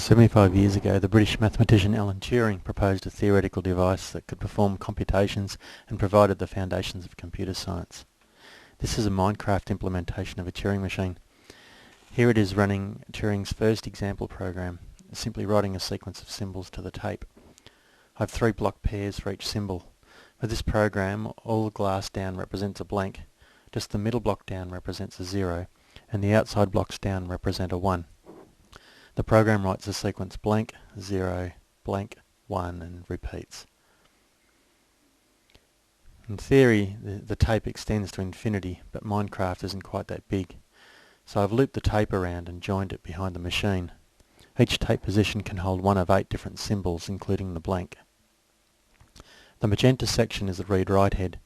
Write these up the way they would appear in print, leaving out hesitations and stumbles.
75 years ago, the British mathematician Alan Turing proposed a theoretical device that could perform computations and provided the foundations of computer science. This is a Minecraft implementation of a Turing machine. Here it is running Turing's first example program, simply writing a sequence of symbols to the tape. I have 3 block pairs for each symbol. For this program, all the glass down represents a blank, just the middle block down represents a 0, and the outside blocks down represent a 1. The program writes the sequence blank, 0, blank, 1 and repeats. In theory, the tape extends to infinity, but Minecraft isn't quite that big. So I've looped the tape around and joined it behind the machine. Each tape position can hold one of 8 different symbols, including the blank. The magenta section is the read-write head.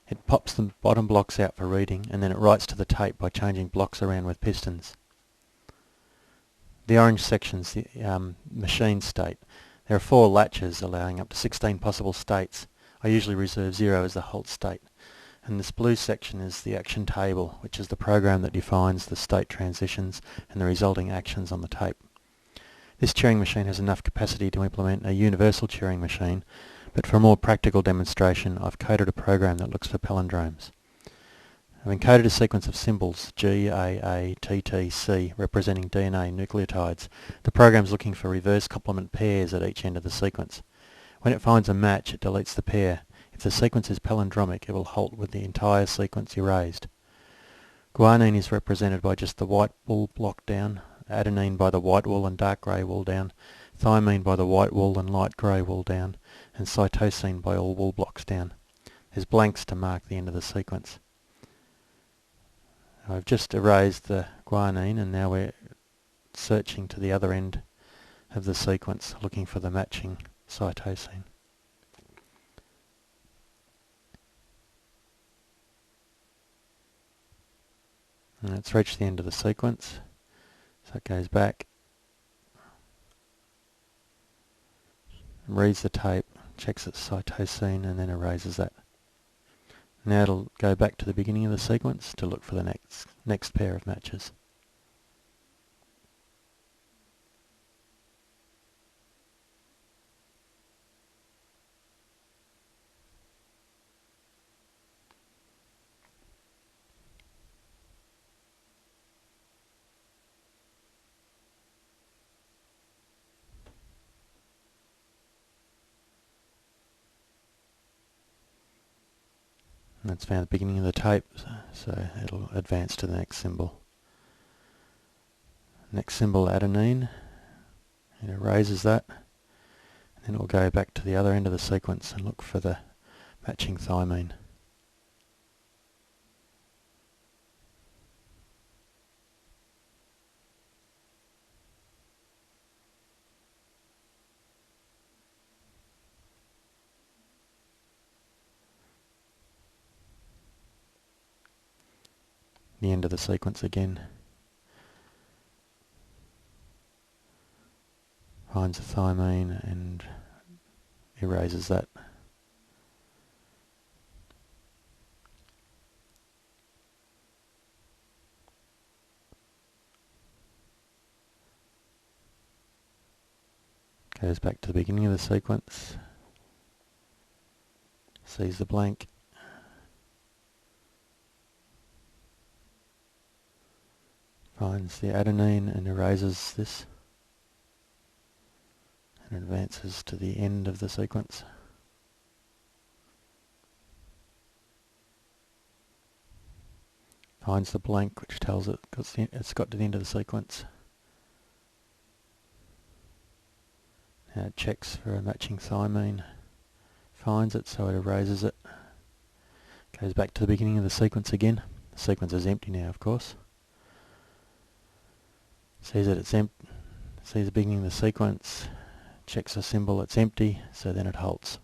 It pops the bottom blocks out for reading, and then it writes to the tape by changing blocks around with pistons. The orange section's the machine state. There are 4 latches allowing up to 16 possible states. I usually reserve 0 as the halt state. And this blue section is the action table, which is the program that defines the state transitions and the resulting actions on the tape. This Turing machine has enough capacity to implement a universal Turing machine, but for a more practical demonstration I've coded a program that looks for palindromes. I've encoded a sequence of symbols G, A, A, T, T, C representing DNA nucleotides. The program's looking for reverse complement pairs at each end of the sequence. When it finds a match, it deletes the pair. If the sequence is palindromic, it will halt with the entire sequence erased. Guanine is represented by just the white wool block down, adenine by the white wool and dark grey wool down, thymine by the white wool and light grey wool down, and cytosine by all wool blocks down. There's blanks to mark the end of the sequence. I've just erased the guanine and now we're searching to the other end of the sequence looking for the matching cytosine. And it's reached the end of the sequence, so it goes back, reads the tape, checks its cytosine and then erases that. Now it'll go back to the beginning of the sequence to look for the next pair of matches. And it's found the beginning of the tape, so it'll advance to the next symbol. Next symbol, adenine. It erases that, and then it'll go back to the other end of the sequence and look for the matching thymine. The end of the sequence again. Finds the thymine and erases that. Goes back to the beginning of the sequence. Sees the blank. Finds the adenine and erases this and advances to the end of the sequence. Finds the blank, which tells it it's got to the end of the sequence. Now it checks for a matching thymine, finds it, so it erases it. Goes back to the beginning of the sequence again. The sequence is empty now, of course. Sees that it's empty, sees the beginning of the sequence, checks a symbol, it's empty, so then it halts.